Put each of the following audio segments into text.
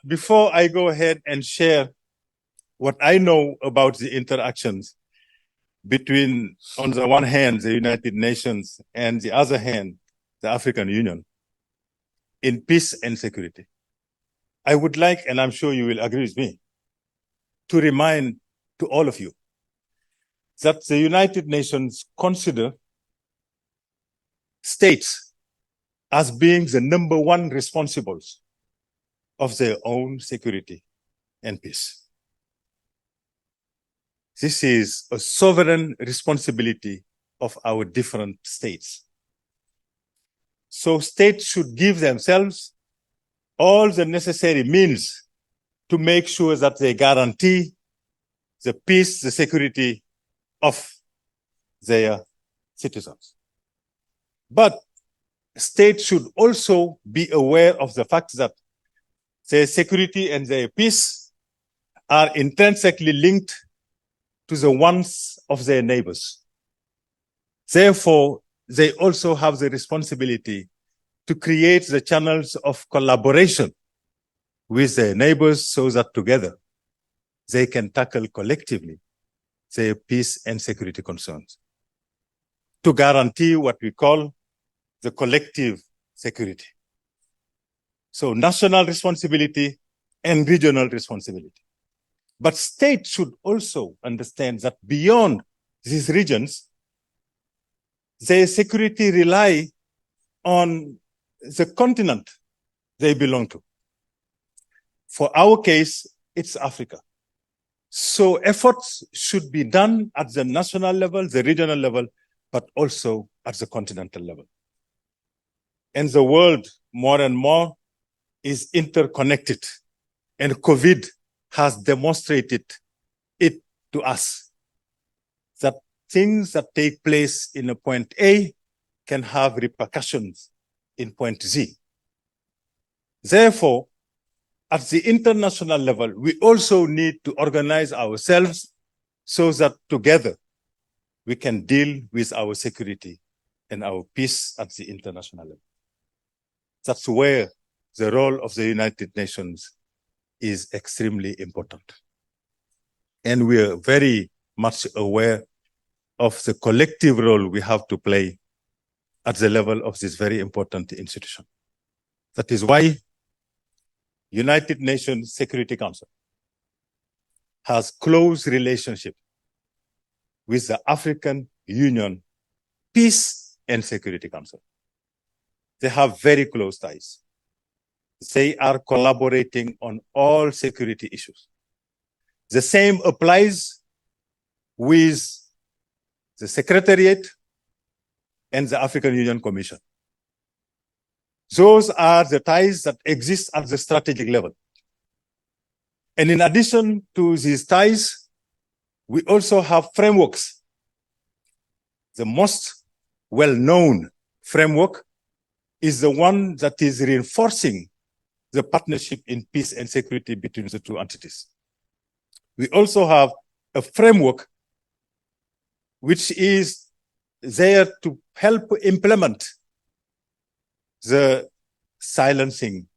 before I go ahead and share what I know about the interactions between, on the one hand, the United Nations, and the other hand, the African Union, in peace and security, I would like, and I'm sure you will agree with me, to remind to all of you that the United Nations consider states as being the number one responsibles of their own security and peace. This is a sovereign responsibility of our different states. So states should give themselves all the necessary means to make sure that they guarantee the peace, the security of their citizens. But states should also be aware of the fact that their security and their peace are intrinsically linked to the ones of their neighbors. Therefore, they also have the responsibility to create the channels of collaboration with their neighbors so that together they can tackle collectively their peace and security concerns to guarantee what we call the collective security. So national responsibility and regional responsibility. But states should also understand that beyond these regions, their security rely on the continent they belong to. For our case, it's Africa. So efforts should be done at the national level, the regional level, but also at the continental level. And the world more and more is interconnected, and COVID has demonstrated it to us that things that take place in a point A can have repercussions in point Z. Therefore, at the international level, we also need to organize ourselves so that together we can deal with our security and our peace at the international level. That's where the role of the United Nations is extremely important. And we are very much aware of the collective role we have to play at the level of this very important institution. That is why United Nations Security Council has close relationship with the African Union Peace and Security Council. They have very close ties. They are collaborating on all security issues. The same applies with the Secretariat and the African Union Commission. Those are the ties that exist at the strategic level. And in addition to these ties, we also have frameworks. The most well-known framework is the one that is reinforcing the partnership in peace and security between the two entities. We also have a framework which is there to help implement the silencing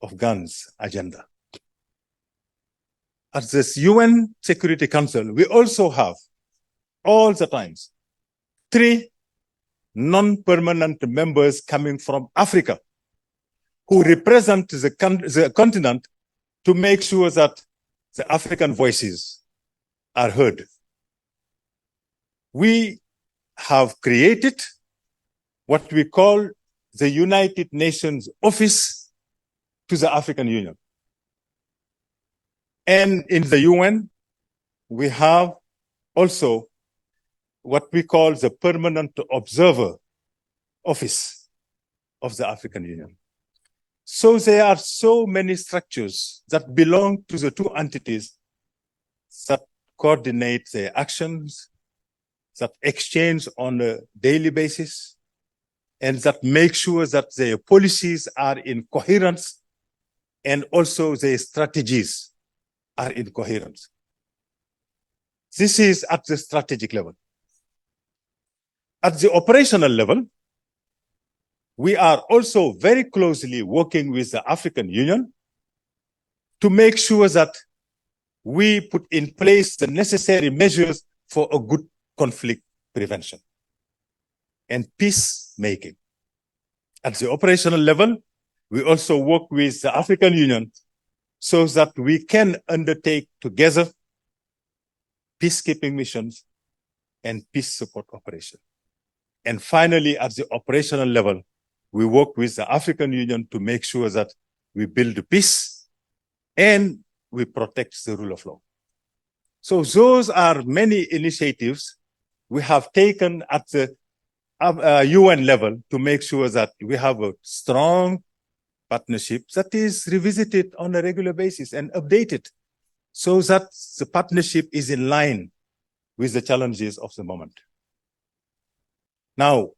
of guns agenda. At this UN Security Council, we also have all the times 3 non-permanent members coming from Africa who represent the continent to make sure that the African voices are heard. We have created what we call the United Nations Office to the African Union. And in the UN, we have also what we call the Permanent Observer Office of the African Union. So there are so many structures that belong to the two entities that coordinate their actions, that exchange on a daily basis, and that make sure that their policies are in coherence and also their strategies are in coherence. This is at the strategic level. At the operational level, we are also very closely working with the African Union to make sure that we put in place the necessary measures for a good conflict prevention and peacemaking. At the operational level, we also work with the African Union so that we can undertake together peacekeeping missions and peace support operations. And finally, at the operational level, we work with the African Union to make sure that we build peace and we protect the rule of law. So those are many initiatives we have taken at the UN level to make sure that we have a strong partnership that is revisited on a regular basis and updated so that the partnership is in line with the challenges of the moment. Now,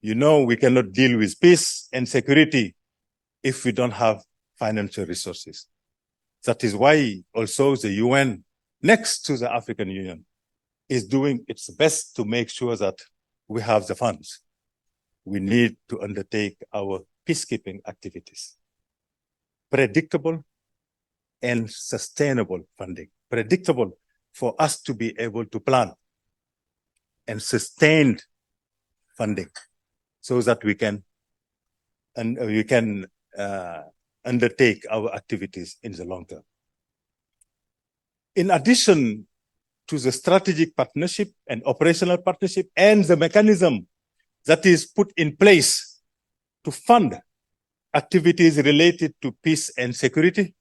you know, we cannot deal with peace and security if we don't have financial resources. That is why also the UN, next to the African Union, is doing its best to make sure that we have the funds we need to undertake our peacekeeping activities. Predictable and sustainable funding. Predictable for us to be able to plan, and sustained funding so that we can undertake our activities in the long term. In addition to the strategic partnership and operational partnership and the mechanism that is put in place to fund activities related to peace and security,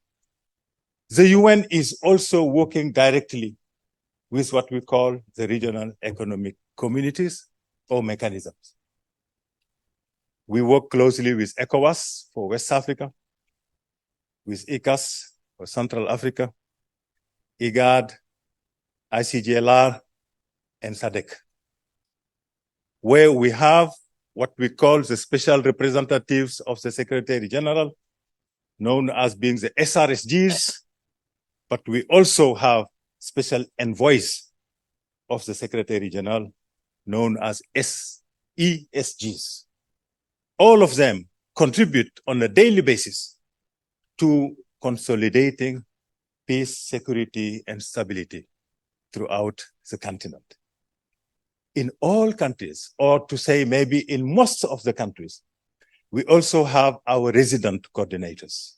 the UN is also working directly with what we call the regional economic communities or mechanisms. We work closely with ECOWAS for West Africa, with ECAS for Central Africa, EGAD, ICGLR, and SADC, where we have what we call the special representatives of the Secretary General, known as being the SRSGs, but we also have special envoys of the Secretary General, known as ESGs. All of them contribute on a daily basis to consolidating peace, security, and stability throughout the continent. In all countries, or to say maybe in most of the countries, we also have our resident coordinators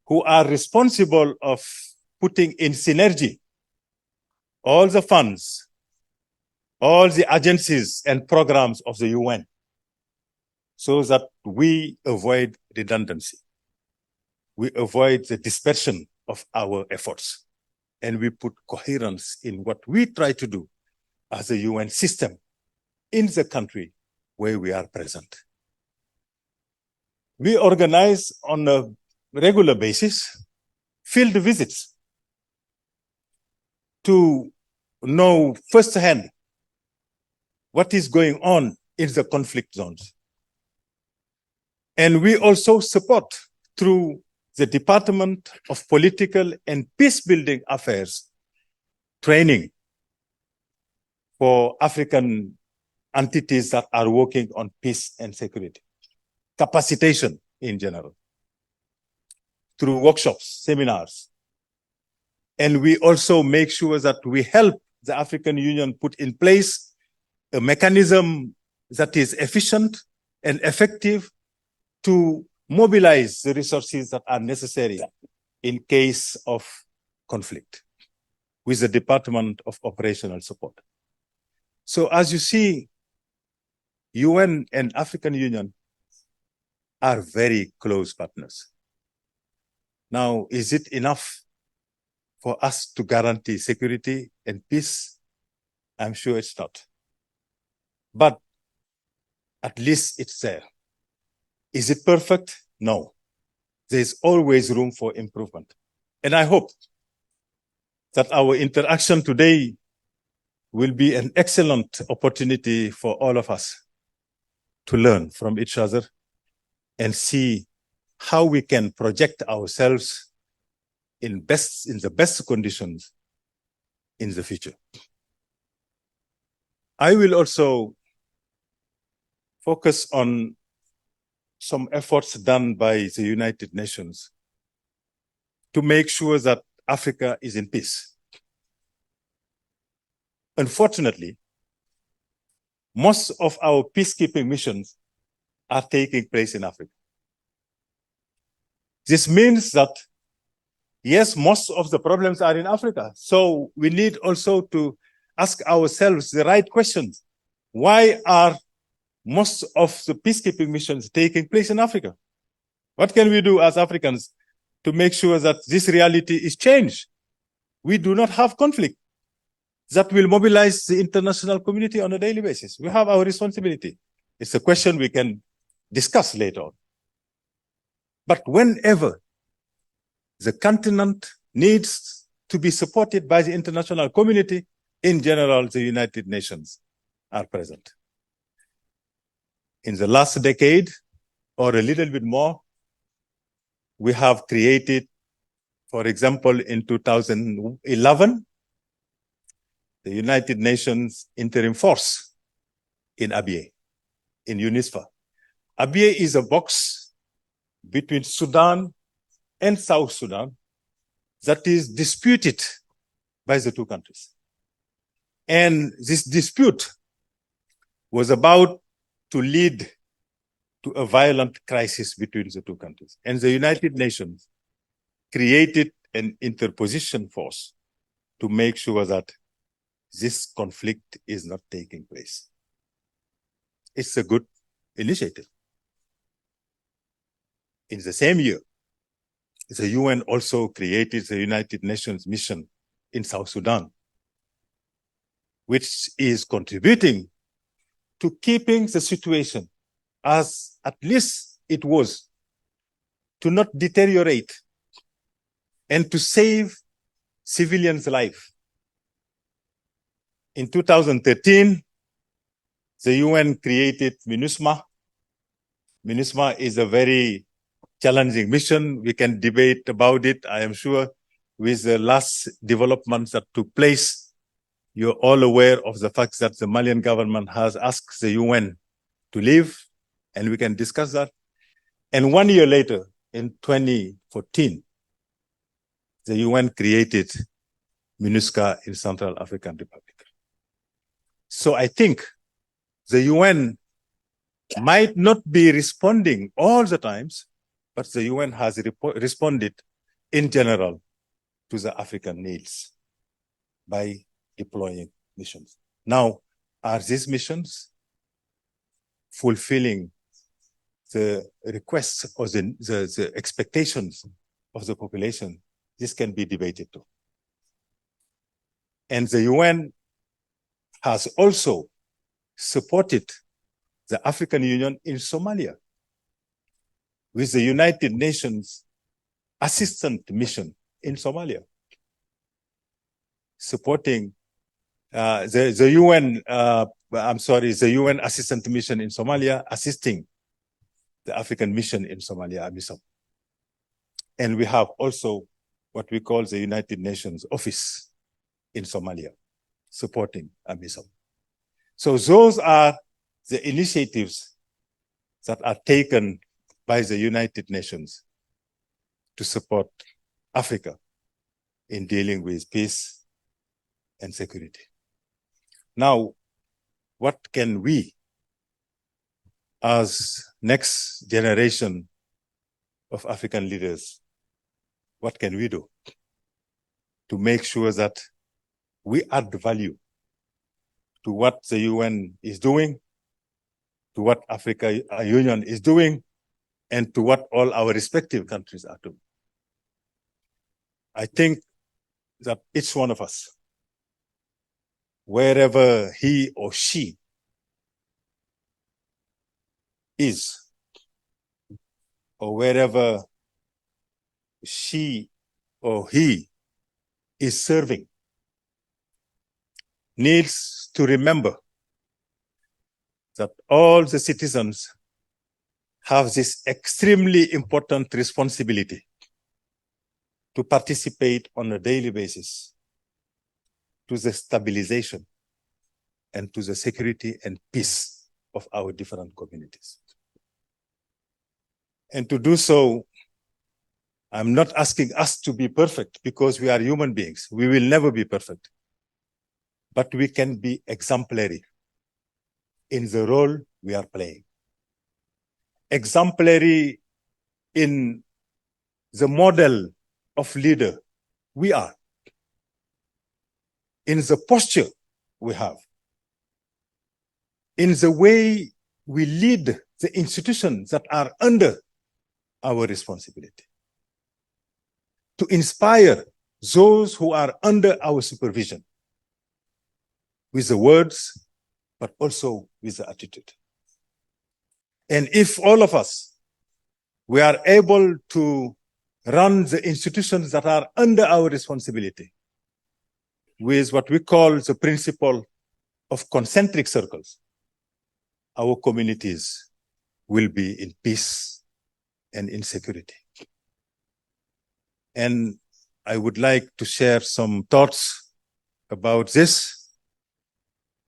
who are responsible of putting in synergy all the funds, all the agencies and programs of the UN so that we avoid redundancy. We avoid the dispersion of our efforts, and we put coherence in what we try to do as a UN system in the country where we are present. We organize on a regular basis field visits to know firsthand what is going on in the conflict zones. And we also support through the Department of Political and Peace-Building Affairs training for African entities that are working on peace and security, capacitation in general, through workshops, seminars. And we also make sure that we help the African Union put in place a mechanism that is efficient and effective to mobilize the resources that are necessary in case of conflict with the Department of Operational Support. So as you see, UN and African Union are very close partners. Now, is it enough for us to guarantee security and peace? I'm sure it's not. But at least it's there. Is it perfect? No. There's always room for improvement. And I hope that our interaction today will be an excellent opportunity for all of us to learn from each other and see how we can project ourselves in the best conditions in the future. I will also focus on some efforts done by the United Nations to make sure that Africa is in peace. Unfortunately, most of our peacekeeping missions are taking place in Africa. This means that, yes, most of the problems are in Africa. So we need also to ask ourselves the right questions. Why are most of the peacekeeping missions taking place in Africa? What can we do as Africans to make sure that this reality is changed? We do not have conflict that will mobilize the international community on a daily basis. We have our responsibility. It's a question we can discuss later on. But whenever the continent needs to be supported by the international community, in general, the United Nations are present. In the last decade, or a little bit more, we have created, for example, in 2011, the United Nations Interim Force in Abyei, in UNISFA. Abyei is a box between Sudan and South Sudan that is disputed by the two countries. And this dispute was about to lead to a violent crisis between the two countries. And the United Nations created an interposition force to make sure that this conflict is not taking place. It's a good initiative. In the same year, the UN also created the United Nations mission in South Sudan, which is contributing to keeping the situation as at least it was, to not deteriorate and to save civilians' life. In 2013, the UN created MINUSMA. MINUSMA is a very challenging mission. We can debate about it, I am sure, with the last developments that took place. You're all aware of the fact that the Malian government has asked the UN to leave, and we can discuss that. And 1 year later, in 2014, the UN created MINUSCA in Central African Republic. So I think the UN might not be responding all the times, but the UN has responded in general to the African needs by deploying missions. Now, are these missions fulfilling the requests or the expectations of the population? This can be debated too. And the UN has also supported the African Union in Somalia with the United Nations Assistant Mission in Somalia, supporting the UN Assistant Mission in Somalia, assisting the African Mission in Somalia, AMISOM. And we have also what we call the United Nations Office in Somalia, supporting AMISOM. So those are the initiatives that are taken by the United Nations to support Africa in dealing with peace and security. Now, what can we, as next generation of African leaders, what can we do to make sure that we add value to what the UN is doing, to what African Union is doing, and to what all our respective countries are doing? I think that each one of us, wherever he or she is, or wherever she or he is serving, needs to remember that all the citizens have this extremely important responsibility to participate on a daily basis to the stabilization and to the security and peace of our different communities. And to do so, I'm not asking us to be perfect because we are human beings. We will never be perfect. But we can be exemplary in the role we are playing. Exemplary in the model of leader we are. In the posture we have. In the way we lead the institutions that are under our responsibility. To inspire those who are under our supervision with the words, but also with the attitude. And if all of us, we are able to run the institutions that are under our responsibility with what we call the principle of concentric circles, our communities will be in peace and in security. And I would like to share some thoughts about this.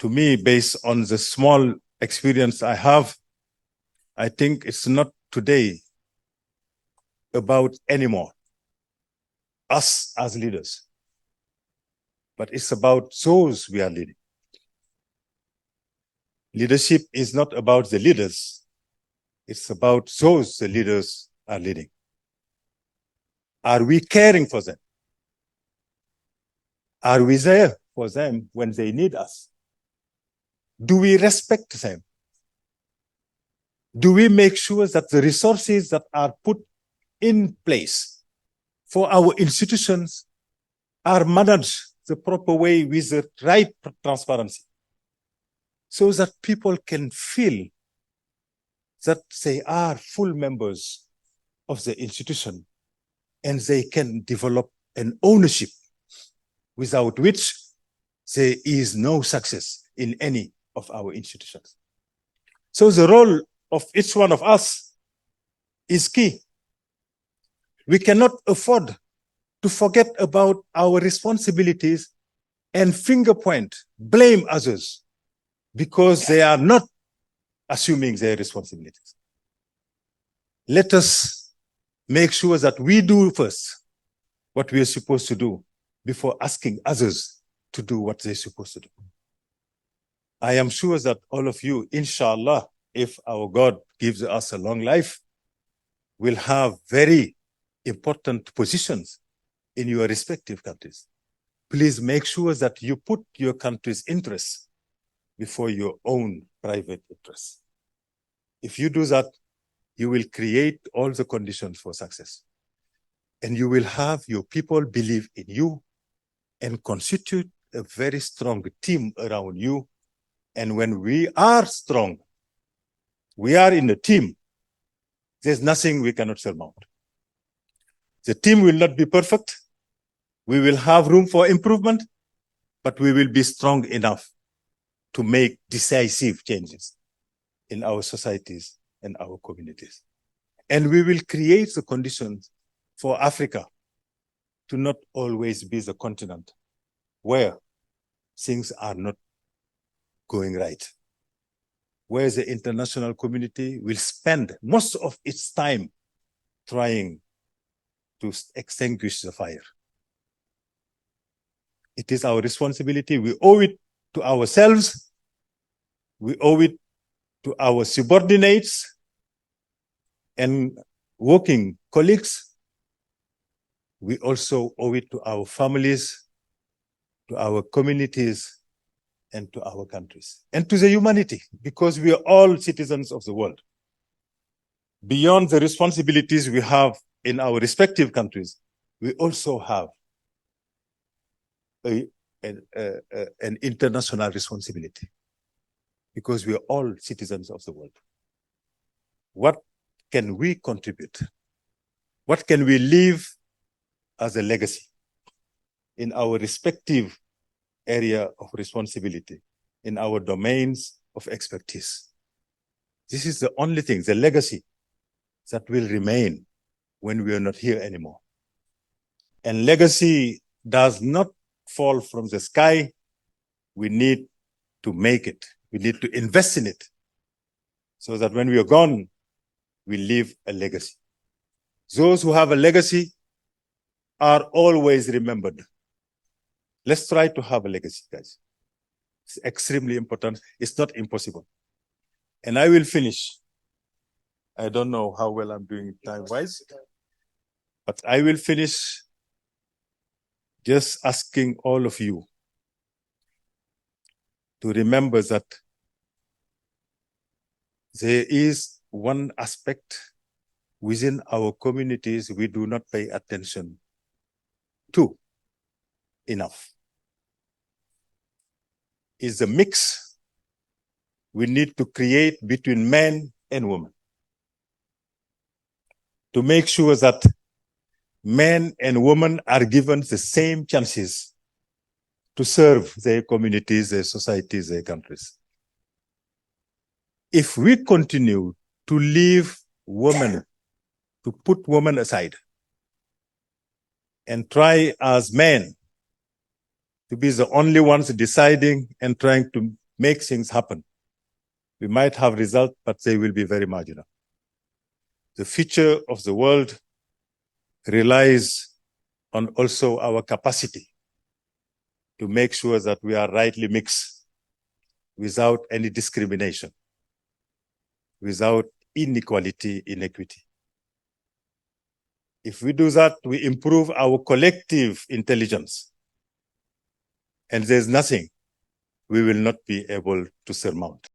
To me, based on the small experience I have, I think it's not today about anymore us as leaders, but it's about those we are leading. Leadership is not about the leaders, it's about those the leaders are leading. Are we caring for them? Are we there for them when they need us? Do we respect them? Do we make sure that the resources that are put in place for our institutions are managed the proper way with the right transparency, so that people can feel that they are full members of the institution and they can develop an ownership without which there is no success in any of our institutions. So the role of each one of us is key. We cannot afford to forget about our responsibilities and finger point, blame others because they are not assuming their responsibilities. Let us make sure that we do first what we are supposed to do before asking others to do what they're supposed to do. I am sure that all of you, inshallah, if our God gives us a long life, will have very important positions in your respective countries. Please make sure that you put your country's interests before your own private interests. If you do that, you will create all the conditions for success. And you will have your people believe in you and constitute a very strong team around you. And when we are strong, we are in a team, there's nothing we cannot surmount. The team will not be perfect. We will have room for improvement, but we will be strong enough to make decisive changes in our societies and our communities. And we will create the conditions for Africa to not always be the continent where things are not going right, where the international community will spend most of its time trying to extinguish the fire. It is our responsibility. We owe it to ourselves. We owe it to our subordinates and working colleagues. We also owe it to our families, to our communities, and to our countries, and to the humanity, because we are all citizens of the world. Beyond the responsibilities we have in our respective countries, we also have an international responsibility, because we are all citizens of the world. What can we contribute? What can we leave as a legacy in our respective area of responsibility, in our domains of expertise? This is the only thing, the legacy that will remain when we are not here anymore. And legacy does not fall from the sky. We need to make it. We need to invest in it so that when we are gone, we leave a legacy. Those who have a legacy are always remembered. Let's try to have a legacy, guys. It's extremely important. It's not impossible. And I will finish. I don't know how well I'm doing time-wise, but I will finish just asking all of you to remember that there is one aspect within our communities we do not pay attention to enough. Is the mix we need to create between men and women to make sure that men and women are given the same chances to serve their communities, their societies, their countries. If we continue to leave women, to put women aside, and try as men to be the only ones deciding and trying to make things happen, we might have results, but they will be very marginal. The future of the world relies on also our capacity to make sure that we are rightly mixed without any discrimination, without inequality, inequity. If we do that, we improve our collective intelligence, and there's nothing we will not be able to surmount.